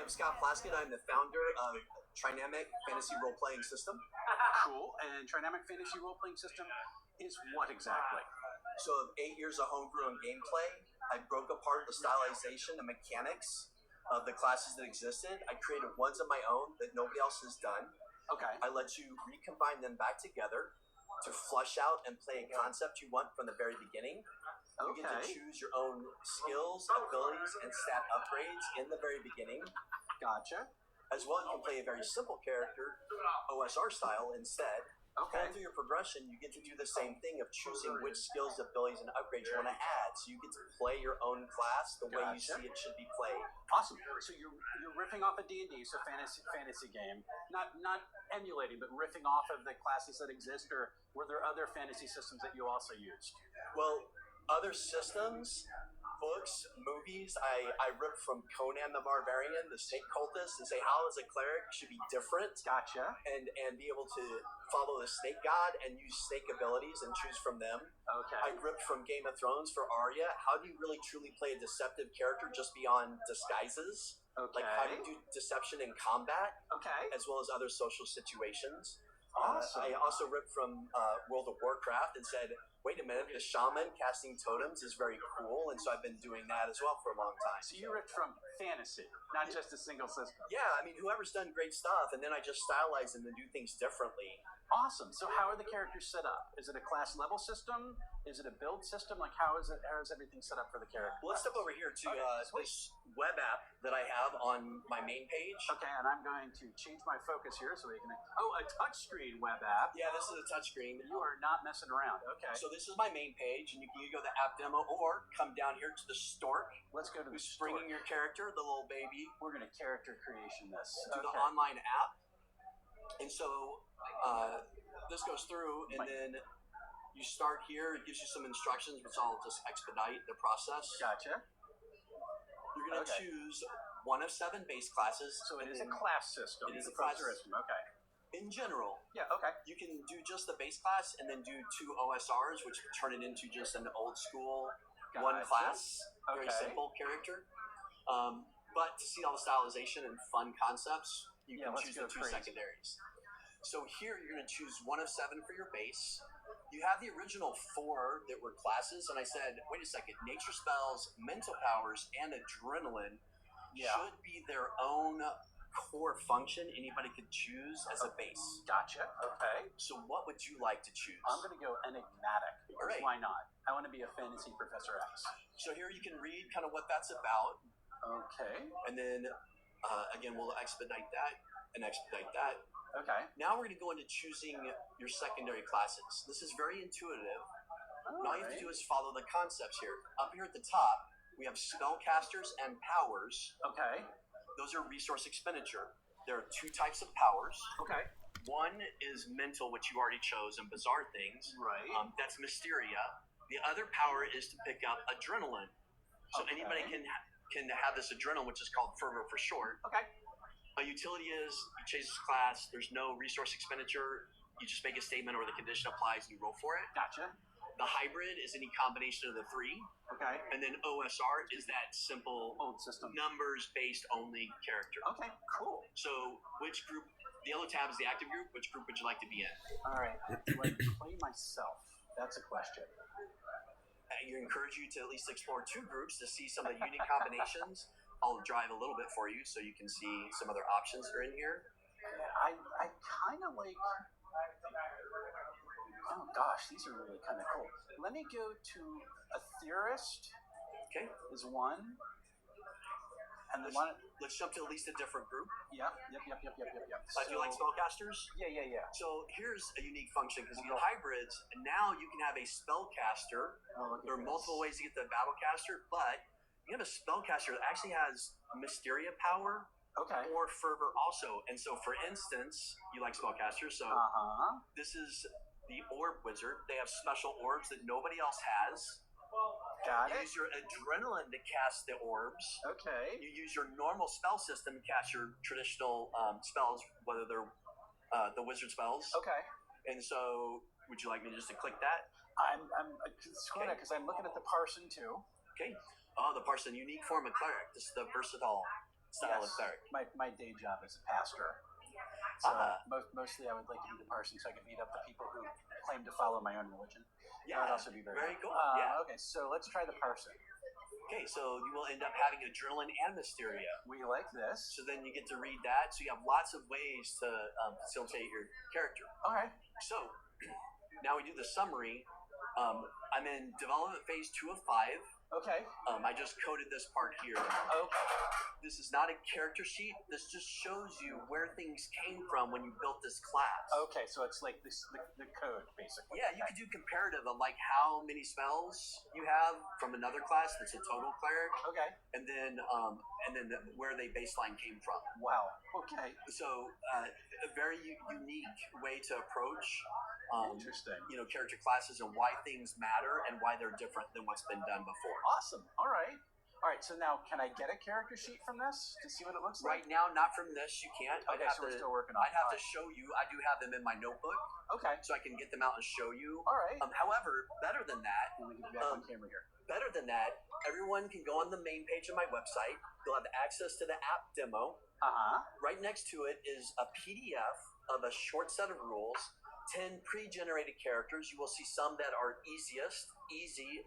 am Scott Plaskett. I'm the founder of Trinamic Fantasy Role-Playing System. Cool. And Trinamic Fantasy Role-Playing System is what exactly? So 8 years of homebrew and gameplay, I broke apart the stylization and mechanics of the classes that existed. I created ones of my own that nobody else has done. Okay. I let you recombine them back together to flush out and play a concept you want from the very beginning. You get to choose your own skills, abilities, and stat upgrades in the very beginning. Gotcha. As well, you can play a very simple character, OSR style, instead. Okay. And through your progression, you get to do the same thing of choosing which skills, abilities, and upgrades you want to add. So you get to play your own class the way you see it should be played. Awesome. So you're riffing off a D&D, so fantasy game. Not emulating, but riffing off of the classes that exist, or were there other fantasy systems that you also used? Well, other systems, books, movies, I ripped from Conan the Barbarian, the Snake Cultist, and say how as a cleric should be different. Gotcha. And be able to follow the snake god and use snake abilities and choose from them. Okay. I ripped from Game of Thrones for Arya. How do you really truly play a deceptive character just beyond disguises? Okay. Like how do you do deception in combat? Okay. As well as other social situations. Awesome. I also ripped from World of Warcraft and said, wait a minute, the shaman casting totems is very cool, and so I've been doing that as well for a long time. So you ripped from fantasy, not just a single system. Yeah, I mean, whoever's done great stuff, and then I just stylize them and do things differently. Awesome. So how are the characters set up? Is it a class level system? Is it a build system? Like how is everything set up for the character? Well, let's step over here to this web app that I have on my main page. Okay, and I'm going to change my focus here so we can... Oh, a touchscreen web app. Yeah, this is a touchscreen. You are not messing around. Okay. So this is my main page, and you can either go to the app demo or come down here to the stork. Let's go to the who's bringing your character, the little baby. We're going to character creation this. To the online app. And so this goes through, and then you start here. It gives you some instructions, which I'll just expedite the process. Gotcha. You're going to choose one of 7 base classes. So it is a class system. It is a class system. Okay. In general. Yeah, okay. You can do just the base class and then do 2 OSRs, which turn it into just an old school one class. Very simple character. But to see all the stylization and fun concepts, you can choose the 2 secondaries. So here you're going to choose one of 7 for your base. You have the original 4 that were classes, and I said, wait a second, nature spells, mental powers, and adrenaline should be their own core function anybody could choose as a base. Gotcha. Okay. So what would you like to choose? I'm going to go enigmatic, because why not? I want to be a fantasy Professor X. So here you can read kind of what that's about. Okay. And then, again, we'll expedite that and expedite that. Okay. Now we're going to go into choosing your secondary classes. This is very intuitive. All you have to do is follow the concepts here. Up here at the top, we have spellcasters and powers. Okay. Those are resource expenditure. There are 2 types of powers. Okay. One is mental, which you already chose, and bizarre things. Right. That's Mysteria. The other power is to pick up adrenaline. So anybody can have this adrenaline, which is called fervor for short. Okay. A utility is you change this class. There's no resource expenditure. You just make a statement or the condition applies and you roll for it. Gotcha. The hybrid is any combination of the 3. Okay. And then OSR is that simple old system numbers-based only character. Okay, cool. So which group, the yellow tab is the active group, which group would you like to be in? All right. Do I play myself? That's a question. I encourage you to at least explore 2 groups to see some of the unique combinations. I'll drive a little bit for you so you can see some other options that are in here. I kind of like... Oh gosh, these are really kind of cool. Let me go to a theorist. Okay. Is one. And then let's jump to at least a different group. Yep. Do you like spellcasters? Yeah. So here's a unique function, because you get hybrids, and now you can have a spellcaster. There are multiple ways to get the battlecaster, but you have a spellcaster that actually has Mysteria power or fervor also. And so, for instance, you like spellcasters, so this is the orb wizard. They have special orbs that nobody else has. Got it. You use your adrenaline to cast the orbs. Okay. You use your normal spell system to cast your traditional spells, whether they're the wizard spells. Okay. And so, would you like me just to click that? I'm screwing it because I'm looking at the parson too. Okay. Oh, the parson, unique form of cleric. This is the versatile style Yes. of cleric. My day job is a pastor. So Ah. mostly I would like to be the person so I can beat up the people who claim to follow my own religion. Yeah, That would also be very cool. Okay, so let's try the parsing. Okay, so you will end up having Adrenaline and Mysteria. We like this. So then you get to read that. So you have lots of ways to facilitate your character. All right. So now we do the summary. I'm in development phase 2 of 5. Okay. I just coded this part here. Okay. This is not a character sheet. This just shows you where things came from when you built this class. Okay, so it's like this the code basically. Yeah, you could do comparative of like how many spells you have from another class that's a total cleric, Okay. and then where they baseline came from. Wow. Okay. So a very unique way to approach Interesting. Character classes and why things matter and why they're different than what's been done before. Awesome. All right. So now, can I get a character sheet from this to see what it looks like? Right now, not from this. You can't. Okay, so we're still working on it. I'd have to show you. I do have them in my notebook. Okay. So I can get them out and show you. All right. However, better than that. Let me get you back on camera here. Better than that, everyone can go on the main page of my website. You'll have access to the app demo. Right next to it is a PDF of a short set of rules. 10 pre-generated characters. You will see some that are easy,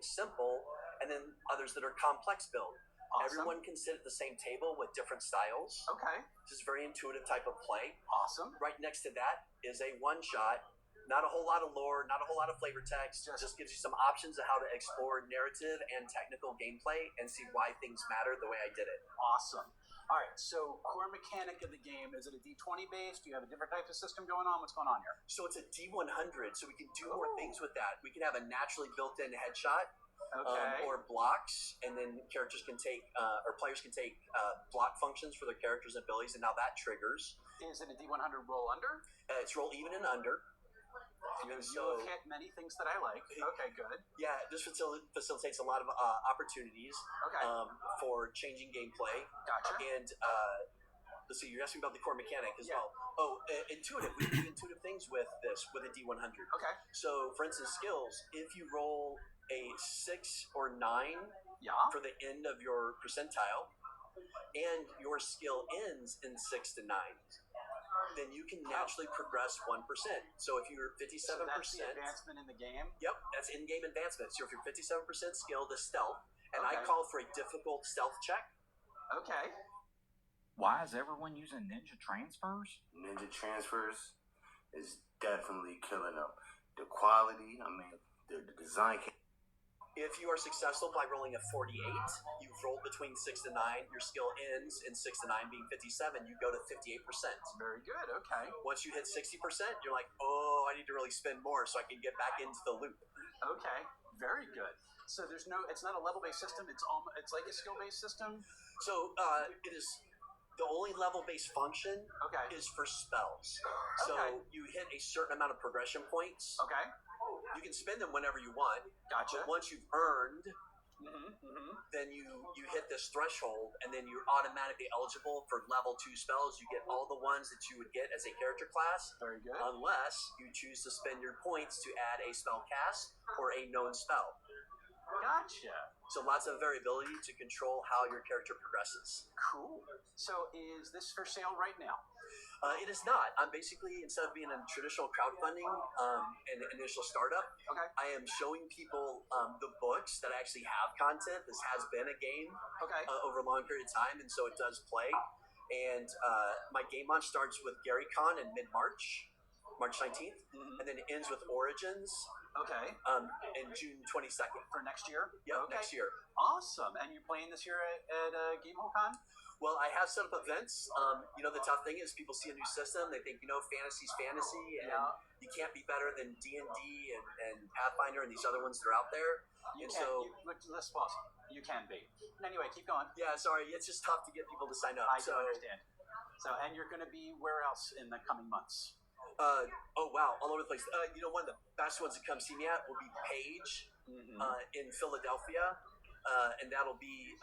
simple, and then others that are complex build. Awesome. Everyone can sit at the same table with different styles. Okay. This is a very intuitive type of play. Awesome. Right next to that is a one-shot. Not a whole lot of lore, not a whole lot of flavor text. Just gives you some options of how to explore narrative and technical gameplay and see why things matter the way I did it. Awesome. All right, so core mechanic of the game, is it a D20 based? Do you have a different type of system going on? What's going on here? So it's a D100, so we can do more things with that. We can have a naturally built-in headshot. Or blocks, and then characters can take, or players can take block functions for their characters' and abilities, and now that triggers. Is it a D100 roll under? It's roll even and under. You have hit many things that I like. Okay, good. Yeah, this facilitates a lot of opportunities for changing gameplay. Gotcha. And let's see, you're asking about the core mechanic as well. Oh, intuitive. We do intuitive things with this, with a D100. Okay. So, for instance, skills, if you roll a 6 or 9 for the end of your percentile, and your skill ends in 6 to 9, then you can naturally progress 1%. So if you're 57%, so that's the advancement in the game. Yep, that's in-game advancement. So if you're 57% skill, the stealth, and I Okay. call for a difficult stealth check. Okay. Why is everyone using ninja transfers? Ninja transfers is definitely killing them. The quality, I mean, the design. If you are successful by rolling a 48, you've rolled between 6 to 9, your skill ends in 6 to 9 being 57, you go to 58%. Very good, okay. Once you hit 60%, you're like, oh, I need to really spend more so I can get back into the loop. Okay, very good. So it's not a level-based system, it's like a skill-based system? So it is, the only level-based function is for spells. So you hit a certain amount of progression points. Okay. You can spend them whenever you want. Gotcha. But once you've earned, then you hit this threshold, and then you're automatically eligible for level 2 spells. You get all the ones that you would get as a character class. Very good. Unless you choose to spend your points to add a spell cast or a known spell. Gotcha. So lots of variability to control how your character progresses. Cool. So is this for sale right now? It is not. I'm basically, instead of being a traditional crowdfunding and initial startup, I am showing people the books that actually have content. This has been a game over a long period of time, and so it does play. And my game launch starts with Gary Con in mid-March, March 19th, and then it ends with Origins in June 22nd. For next year? Yeah, next year. Awesome. And you're playing this year at Gamehole Con? Well, I have set up events. The tough thing is people see a new system, they think, fantasy's fantasy, and you can't be better than D&D and Pathfinder and these other ones that are out there. Let's pause. You can be. Anyway, keep going. Yeah, sorry. It's just tough to get people to sign up. I do understand. So, and you're going to be where else in the coming months? Oh, wow. All over the place. One of the best ones to come see me at will be Page in Philadelphia, and that'll be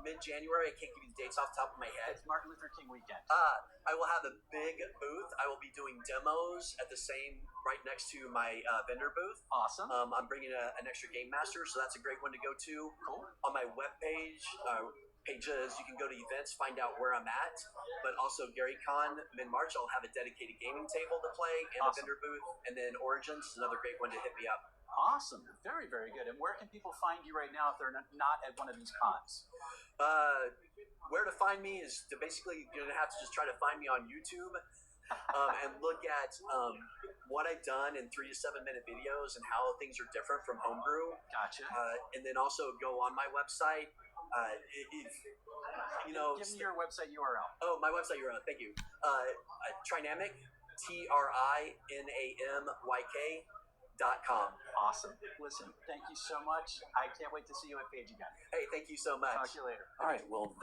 mid-January. I can't give you the dates off the top of my head. It's Martin Luther King weekend. I will have a big booth. I will be doing demos at the same, right next to my vendor booth. Awesome. I'm bringing an extra game master, so that's a great one to go to. Cool. On my webpage, pages. You can go to events, find out where I'm at. But also GaryCon mid-March, I'll have a dedicated gaming table to play and a vendor booth. And then Origins is another great one to hit me up. Awesome. Very, very good. And where can people find you right now if they're not at one of these cons? Where to find me is to basically, you're going to have to just try to find me on YouTube and look at what I've done in 3 to 7 minute videos and how things are different from homebrew. Gotcha. And then also go on my website. Give me your website URL. Oh, my website URL. Thank you. Trinamic, TRINAMYK.com. Awesome. Listen, thank you so much. I can't wait to see you at Page again. Hey, thank you so much. Talk to you later. All right. Well,